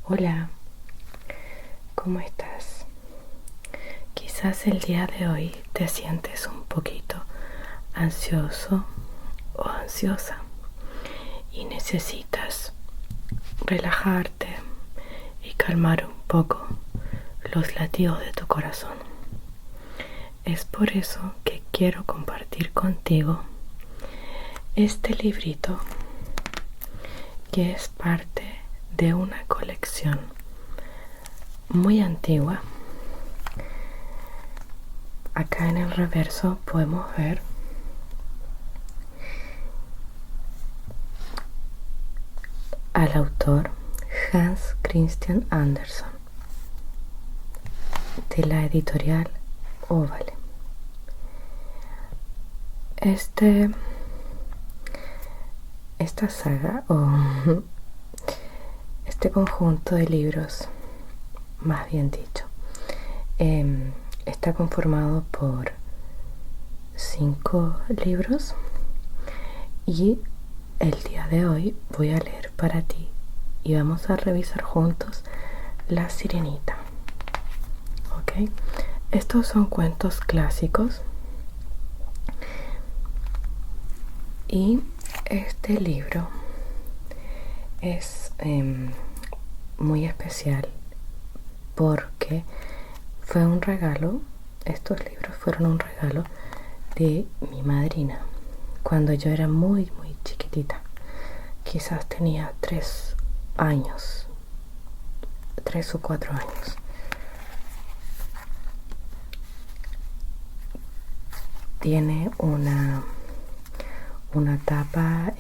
Hola, ¿cómo estás? Quizás el día de hoy te sientes un poquito ansioso o ansiosa y necesitas relajarte y calmar un poco los latidos de tu corazón. Es por eso que quiero compartir contigo este librito que es parte de una colección muy antigua. Acá en el reverso podemos ver al autor Hans Christian Andersen de la editorial Óvale. Esta saga o este conjunto de libros, más bien dicho, está conformado por 5 libros y el día de hoy voy a leer para ti y vamos a revisar juntos La Sirenita. ¿Ok? Estos son cuentos clásicos y este libro es muy especial porque fue un regalo. Estos libros fueron un regalo de mi madrina cuando yo era muy chiquitita. Quizás tenía 3 años, 3 o 4 años. Tiene una tapa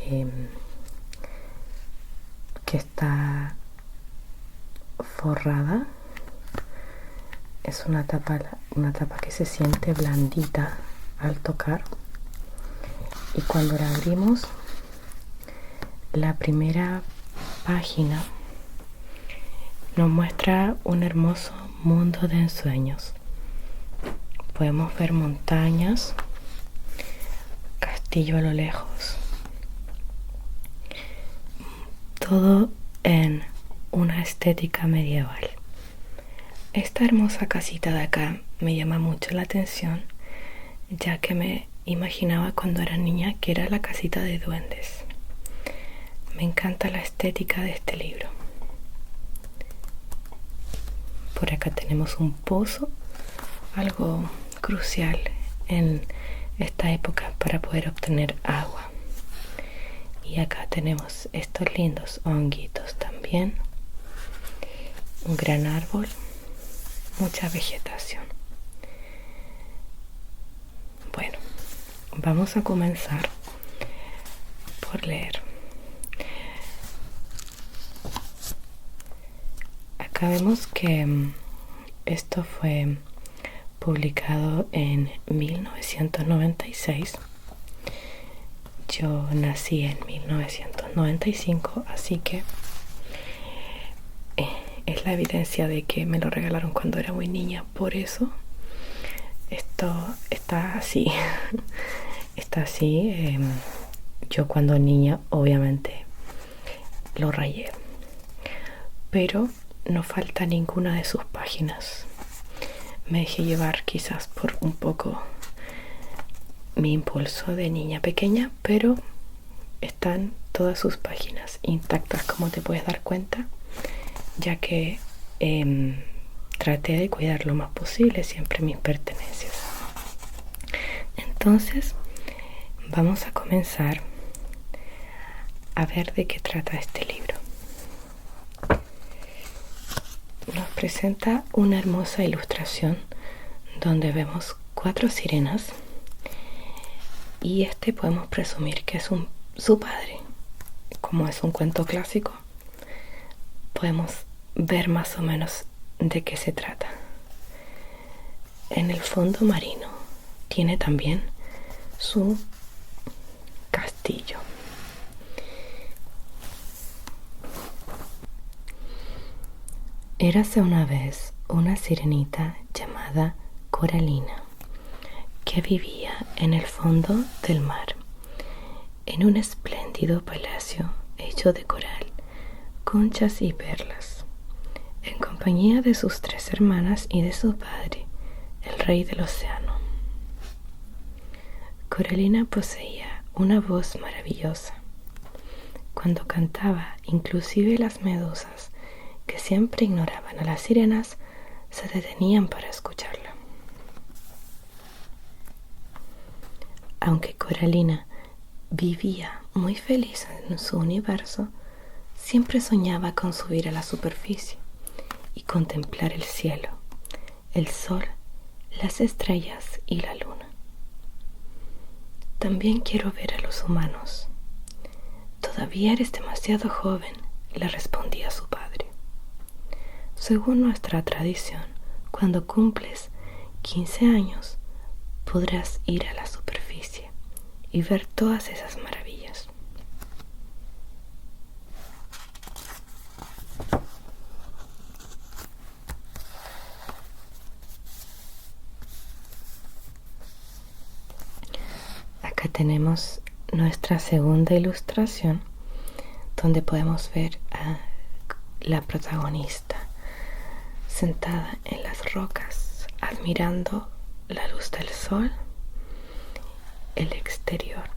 que está forrada. Es una tapa que se siente blandita al tocar, y cuando la abrimos, la primera página nos muestra un hermoso mundo de ensueños. Podemos ver montañas, castillo a lo lejos, todo en una estética medieval. Esta hermosa casita de acá me llama mucho la atención, ya que me imaginaba cuando era niña que era la casita de duendes. Me encanta la estética de este libro. Por acá tenemos un pozo, algo crucial en esta época para poder obtener agua. Y acá tenemos estos lindos honguitos también. Un gran árbol, mucha vegetación. Bueno, vamos a comenzar por leer. Acá vemos que esto fue publicado en 1996. Yo nací en 1995, así que es la evidencia de que me lo regalaron cuando era muy niña. Por eso esto está así. Está así. Yo cuando niña obviamente lo rayé, pero no falta ninguna de sus páginas. Me dejé llevar quizás por un poco mi impulso de niña pequeña, pero están todas sus páginas intactas, como te puedes dar cuenta, ya que traté de cuidar lo más posible siempre mis pertenencias. Entonces vamos a comenzar a ver de qué trata este libro. Nos presenta una hermosa ilustración donde vemos 4 sirenas, y podemos presumir que es su padre. Como es un cuento clásico, podemos ver más o menos de qué se trata. En el fondo marino tiene también su castillo. Érase una vez una sirenita llamada Coralina, que vivía en el fondo del mar, en un espléndido palacio hecho de coral, conchas y perlas. compañía de sus 3 hermanas y de su padre, el rey del océano. Coralina poseía una voz maravillosa. Cuando cantaba, inclusive las medusas, que siempre ignoraban a las sirenas, se detenían para escucharla. Aunque Coralina vivía muy feliz en su universo, siempre soñaba con subir a la superficie y contemplar el cielo, el sol, las estrellas y la luna. También quiero ver a los humanos. Todavía eres demasiado joven, le respondía su padre. Según nuestra tradición, cuando cumples 15 años, podrás ir a la superficie y ver todas esas maravillas. Acá tenemos nuestra segunda ilustración, donde podemos ver a la protagonista sentada en las rocas, admirando la luz del sol, el exterior,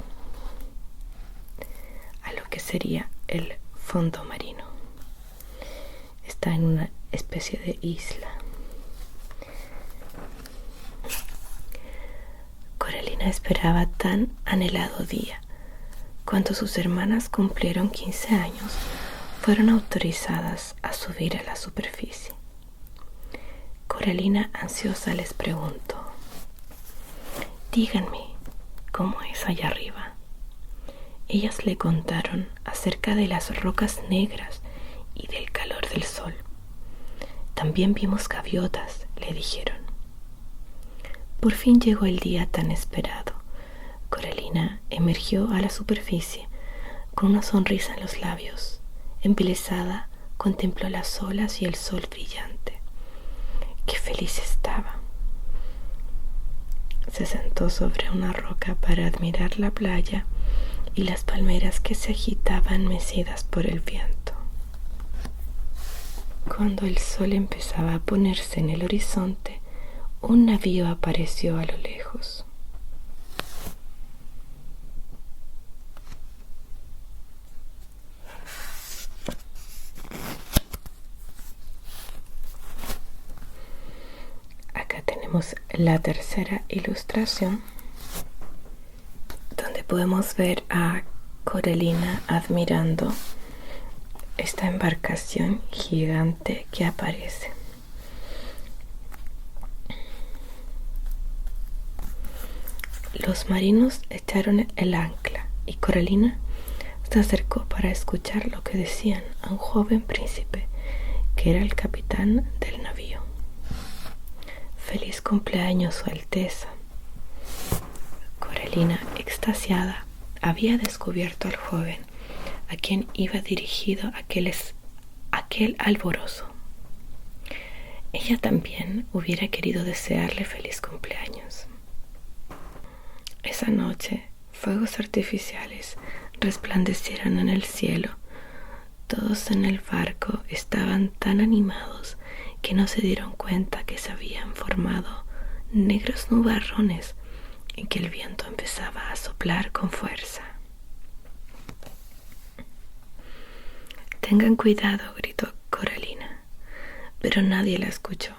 a lo que sería el fondo marino. Está en una especie de isla. Coralina esperaba tan anhelado día. Cuando sus hermanas cumplieron 15 años, fueron autorizadas a subir a la superficie. Coralina, ansiosa, les preguntó: díganme, ¿cómo es allá arriba? Ellas le contaron acerca de las rocas negras y del calor del sol. También vimos gaviotas, le dijeron. Por fin llegó el día tan esperado. Coralina emergió a la superficie con una sonrisa en los labios. Embelesada, contempló las olas y el sol brillante. ¡Qué feliz estaba! Se sentó sobre una roca para admirar la playa y las palmeras que se agitaban mecidas por el viento. Cuando el sol empezaba a ponerse en el horizonte, un navío apareció a lo lejos. Acá tenemos la tercera ilustración, donde podemos ver a Coralina admirando esta embarcación gigante que aparece. Los marinos echaron el ancla y Coralina se acercó para escuchar lo que decían a un joven príncipe que era el capitán del navío. «Feliz cumpleaños, Su Alteza». Coralina, extasiada, había descubierto al joven a quien iba dirigido aquel alborozo. Ella también hubiera querido desearle feliz cumpleaños. Esa noche, fuegos artificiales resplandecieron en el cielo. Todos en el barco estaban tan animados que no se dieron cuenta que se habían formado negros nubarrones y que el viento empezaba a soplar con fuerza. «Tengan cuidado», gritó Coralina, pero nadie la escuchó.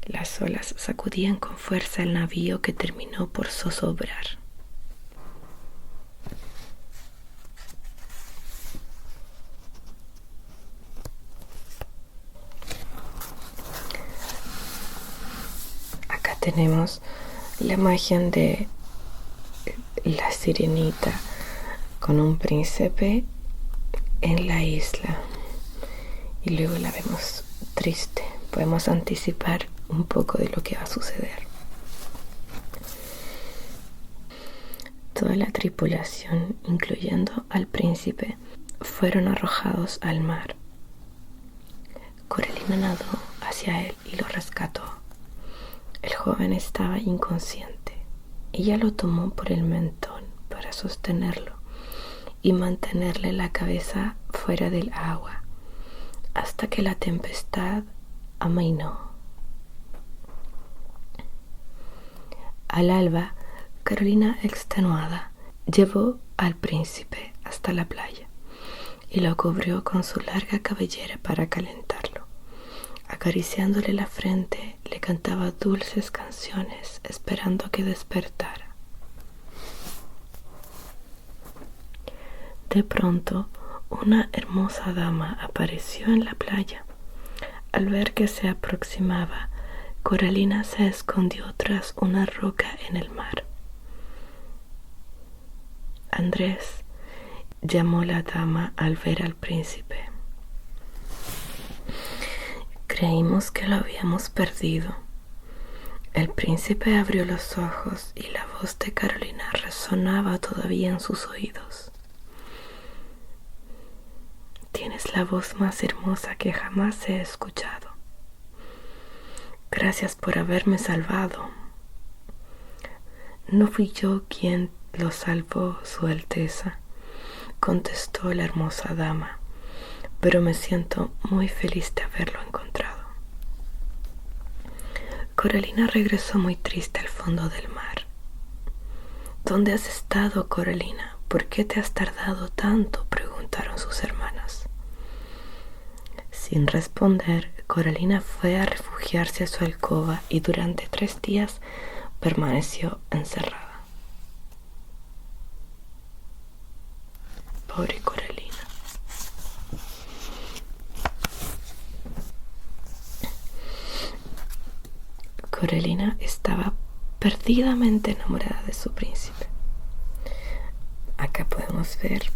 Las olas sacudían con fuerza el navío, que terminó por zozobrar. Acá tenemos la imagen de la sirenita con un príncipe en la isla, y luego la vemos triste. Podemos anticipar un poco de lo que va a suceder. Toda la tripulación, incluyendo al príncipe, fueron arrojados al mar. Coralina nadó hacia él y lo rescató. El joven estaba inconsciente. Ella lo tomó por el mentón para sostenerlo y mantenerle la cabeza fuera del agua. hasta que la tempestad amainó. Al alba, Carolina, extenuada, llevó al príncipe hasta la playa y lo cubrió con su larga cabellera para calentarlo. Acariciándole la frente, le cantaba dulces canciones, esperando que despertara. De pronto, una hermosa dama apareció en la playa. Al ver que se aproximaba, Coralina se escondió tras una roca en el mar. Andrés, llamó la dama al ver al príncipe. Creímos que lo habíamos perdido. El príncipe abrió los ojos y la voz de Carolina resonaba todavía en sus oídos. Tienes la voz más hermosa que jamás he escuchado. Gracias por haberme salvado. No fui yo quien lo salvó, Su Alteza, contestó la hermosa dama, pero me siento muy feliz de haberlo encontrado. Coralina regresó muy triste al fondo del mar. ¿Dónde has estado, Coralina? ¿Por qué te has tardado tanto?, preguntaron sus hermanas. Sin responder, Coralina fue a refugiarse a su alcoba y durante 3 días permaneció encerrada. Pobre Coralina. Coralina estaba perdidamente enamorada de su príncipe. Acá podemos ver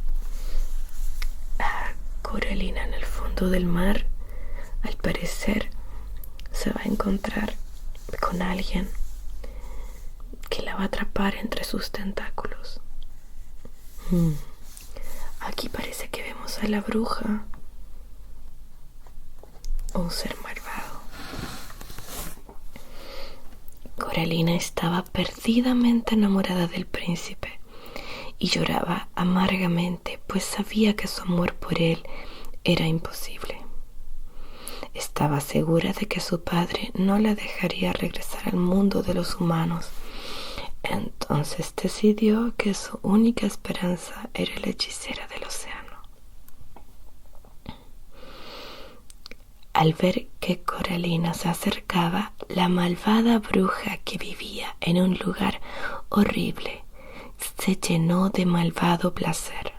a Coralina en el fondo del mar. Al parecer se va a encontrar con alguien que la va a atrapar entre sus tentáculos. Aquí parece que vemos a la bruja, un ser malvado. Coralina estaba perdidamente enamorada del príncipe y lloraba amargamente, pues sabía que su amor por él era imposible. Estaba segura de que su padre no la dejaría regresar al mundo de los humanos. Entonces decidió que su única esperanza era la hechicera del océano. Al ver que Coralina se acercaba, la malvada bruja, que vivía en un lugar horrible, se llenó de malvado placer.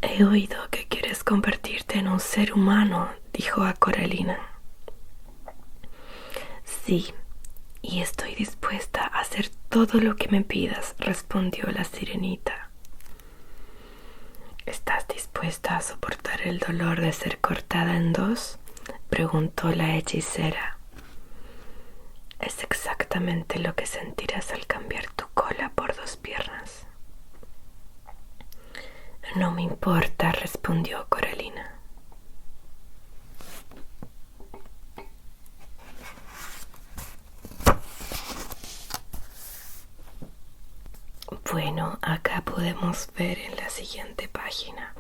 He oído que quieres convertirte en un ser humano, dijo a Coralina. Sí, y estoy dispuesta a hacer todo lo que me pidas, respondió la sirenita. ¿Estás dispuesta a soportar el dolor de ser cortada en 2? Preguntó la hechicera. Es exactamente lo que sentirás al cambiar tu cola por 2 piernas. No me importa, respondió Coralina. Bueno, acá podemos ver en la siguiente página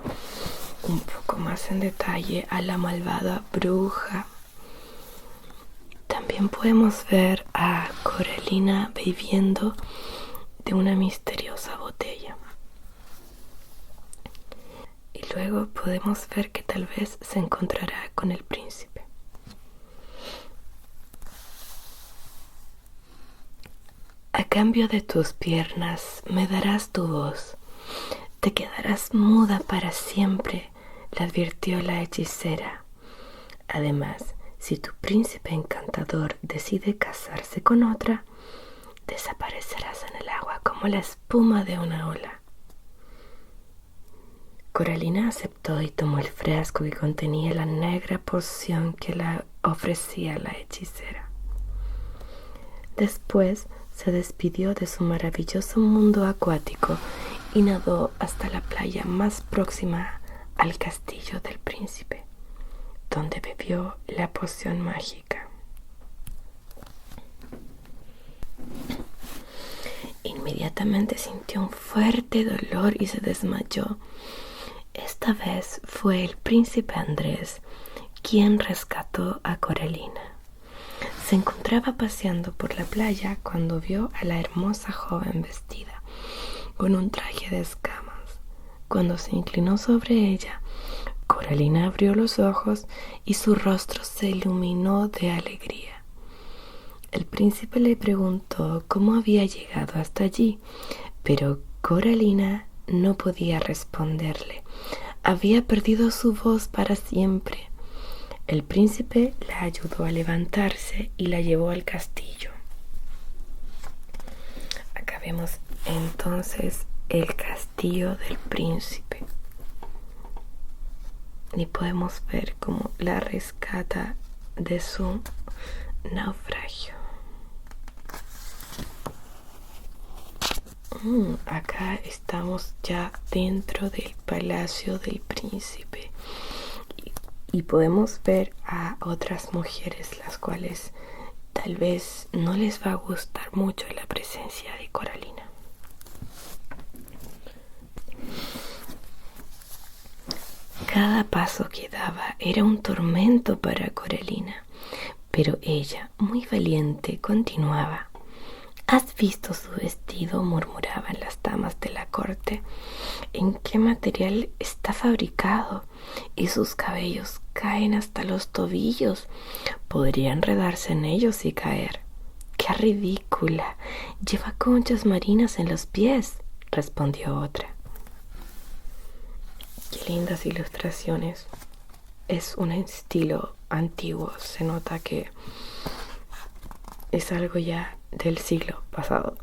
un poco más en detalle a la malvada bruja. También podemos ver a Coralina bebiendo de una misteriosa botella. Y luego podemos ver que tal vez se encontrará con el príncipe. A cambio de tus piernas me darás tu voz. Te quedarás muda para siempre, le advirtió la hechicera. Además, si tu príncipe encantador decide casarse con otra, desaparecerás en el agua como la espuma de una ola. Coralina aceptó y tomó el frasco que contenía la negra poción que le ofrecía la hechicera. Después se despidió de su maravilloso mundo acuático y nadó hasta la playa más próxima al castillo del príncipe, donde bebió la poción mágica. inmediatamente sintió un fuerte dolor y se desmayó. Esta vez fue el príncipe Andrés quien rescató a Coralina. Se encontraba paseando por la playa cuando vio a la hermosa joven vestida con un traje de escamas. Cuando se inclinó sobre ella, Coralina abrió los ojos y su rostro se iluminó de alegría. El príncipe le preguntó cómo había llegado hasta allí, pero Coralina no podía responderle. Había perdido su voz para siempre. El príncipe la ayudó a levantarse y la llevó al castillo. Acá vemos entonces el castillo del príncipe. Y podemos ver cómo la rescata de su naufragio. Acá estamos ya dentro del palacio del príncipe y podemos ver a otras mujeres las cuales tal vez no les va a gustar mucho la presencia de Coralina. Cada paso que daba era un tormento para Coralina, pero ella, muy valiente, continuaba. ¿Has visto su vestido?, murmuraban las damas de la corte. ¿En qué material está fabricado? Y sus cabellos caen hasta los tobillos. Podría enredarse en ellos y caer. ¡Qué ridícula! Lleva conchas marinas en los pies, respondió otra. Qué lindas ilustraciones. Es un estilo antiguo, se nota que es algo ya del siglo pasado.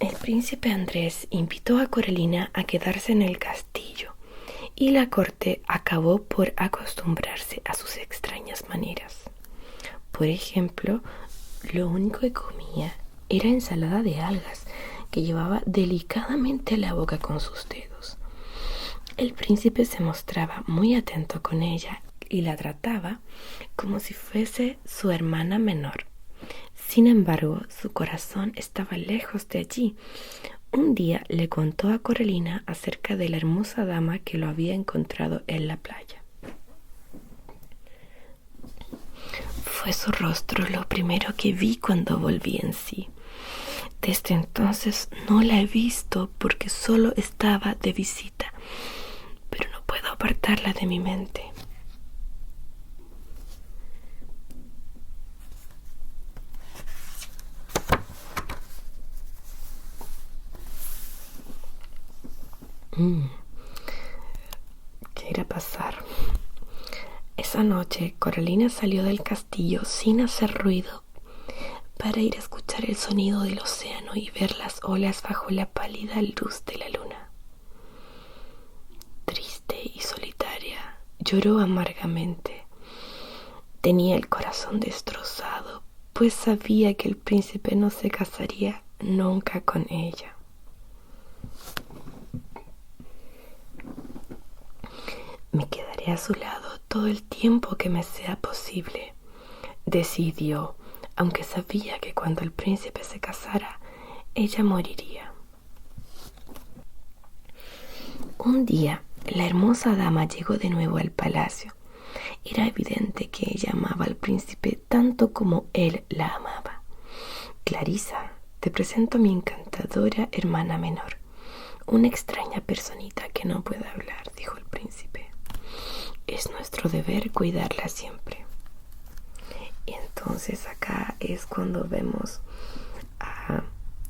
El príncipe Andrés invitó a Coralina a quedarse en el castillo y la corte acabó por acostumbrarse a sus extrañas maneras. Por ejemplo, lo único que comía era ensalada de algas que llevaba delicadamente a la boca con sus dedos. El príncipe se mostraba muy atento con ella y la trataba como si fuese su hermana menor. Sin embargo, su corazón estaba lejos de allí. Un día le contó a Coralina acerca de la hermosa dama que lo había encontrado en la playa. Fue su rostro lo primero que vi cuando volví en sí. Desde entonces no la he visto porque solo estaba de visita, pero no puedo apartarla de mi mente. ¿Qué irá a pasar? Esa noche, Coralina salió del castillo sin hacer ruido para ir a escuchar el sonido del océano y ver las olas bajo la pálida luz de la luna. Triste y solitaria, lloró amargamente. Tenía el corazón destrozado, pues sabía que el príncipe no se casaría nunca con ella. Me quedaré a su lado todo el tiempo que me sea posible, decidió, aunque sabía que cuando el príncipe se casara, ella moriría. Un día, la hermosa dama llegó de nuevo al palacio. Era evidente que ella amaba al príncipe tanto como él la amaba. Clarisa, te presento a mi encantadora hermana menor, una extraña personita que no puede hablar, dijo el príncipe. Es nuestro deber cuidarla siempre. Y entonces acá es cuando vemos a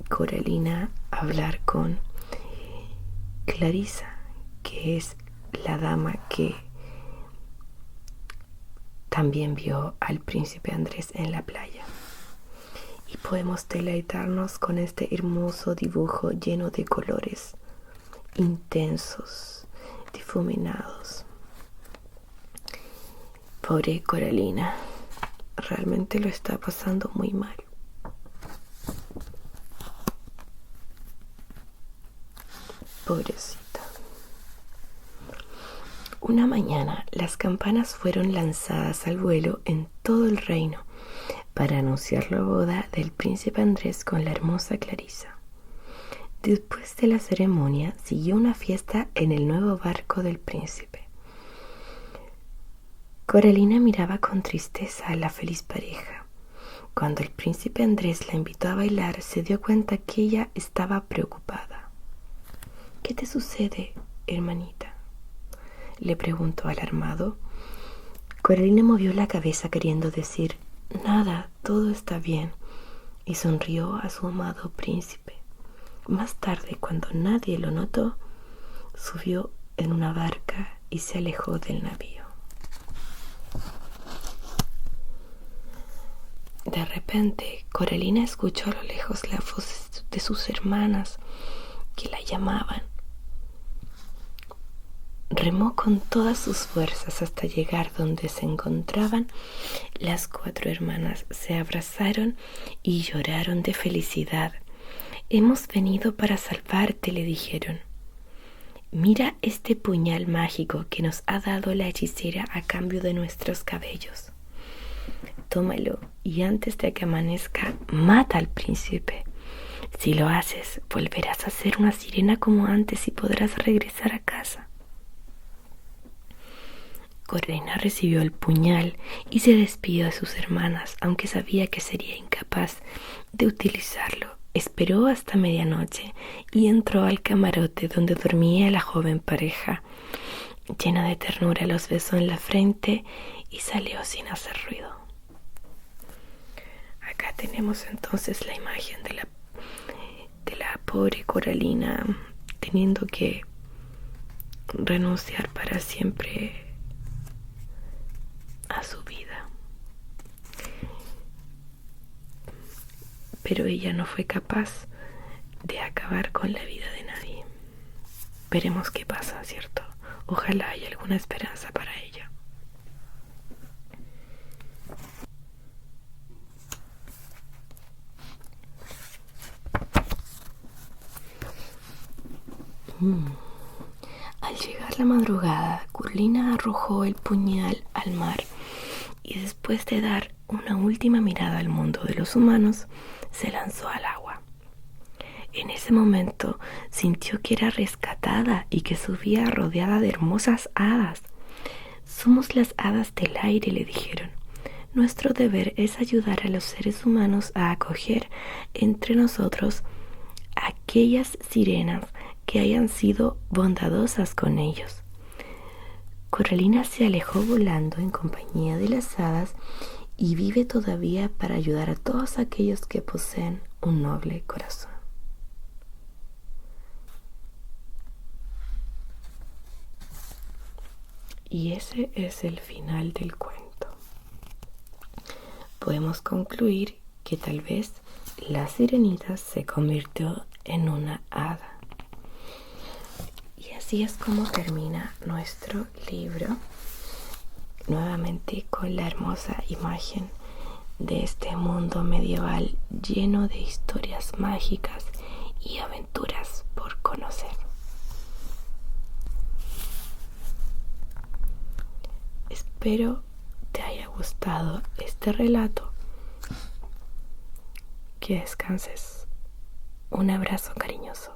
Coralina hablar con Clarisa, que es la dama que también vio al príncipe Andrés en la playa. Y podemos deleitarnos con este hermoso dibujo lleno de colores intensos, difuminados. Pobre Coralina, realmente lo está pasando muy mal. Pobrecita. Una mañana las campanas fueron lanzadas al vuelo en todo el reino para anunciar la boda del príncipe Andrés con la hermosa Clarisa. Después de la ceremonia siguió una fiesta en el nuevo barco del príncipe. Coralina miraba con tristeza a la feliz pareja. Cuando el príncipe Andrés la invitó a bailar, se dio cuenta que ella estaba preocupada. «¿Qué te sucede, hermanita?», le preguntó alarmado. Coralina movió la cabeza queriendo decir «Nada, todo está bien», y sonrió a su amado príncipe. Más tarde, cuando nadie lo notó, subió en una barca y se alejó del navío. De repente, Coralina escuchó a lo lejos la voz de sus hermanas que la llamaban. Remó con todas sus fuerzas hasta llegar donde se encontraban. Las 4 hermanas se abrazaron y lloraron de felicidad. «Hemos venido para salvarte», le dijeron. «Mira este puñal mágico que nos ha dado la hechicera a cambio de nuestros cabellos. Tómalo y antes de que amanezca, mata al príncipe. Si lo haces, volverás a ser una sirena como antes y podrás regresar a casa». Coralina recibió el puñal y se despidió de sus hermanas, aunque sabía que sería incapaz de utilizarlo. Esperó hasta medianoche y entró al camarote donde dormía la joven pareja. Llena de ternura, los besó en la frente y salió sin hacer ruido. Acá tenemos entonces la imagen de la pobre Coralina teniendo que renunciar para siempre a su vida. Pero ella no fue capaz de acabar con la vida de nadie. Veremos qué pasa, ¿cierto? Ojalá haya alguna esperanza para ella. Al llegar la madrugada, Coralina arrojó el puñal al mar y después de dar una última mirada al mundo de los humanos, se lanzó al agua. En ese momento sintió que era rescatada y que subía rodeada de hermosas hadas. «Somos las hadas del aire», le dijeron. «Nuestro deber es ayudar a los seres humanos a acoger entre nosotros a aquellas sirenas que hayan sido bondadosas con ellos». Coralina se alejó volando en compañía de las hadas y vive todavía para ayudar a todos aquellos que poseen un noble corazón. Y ese es el final del cuento. Podemos concluir que tal vez la sirenita se convirtió en una hada. Y así es como termina nuestro libro, nuevamente con la hermosa imagen de este mundo medieval lleno de historias mágicas y aventuras por conocer. Espero te haya gustado este relato. Que descanses. Un abrazo cariñoso.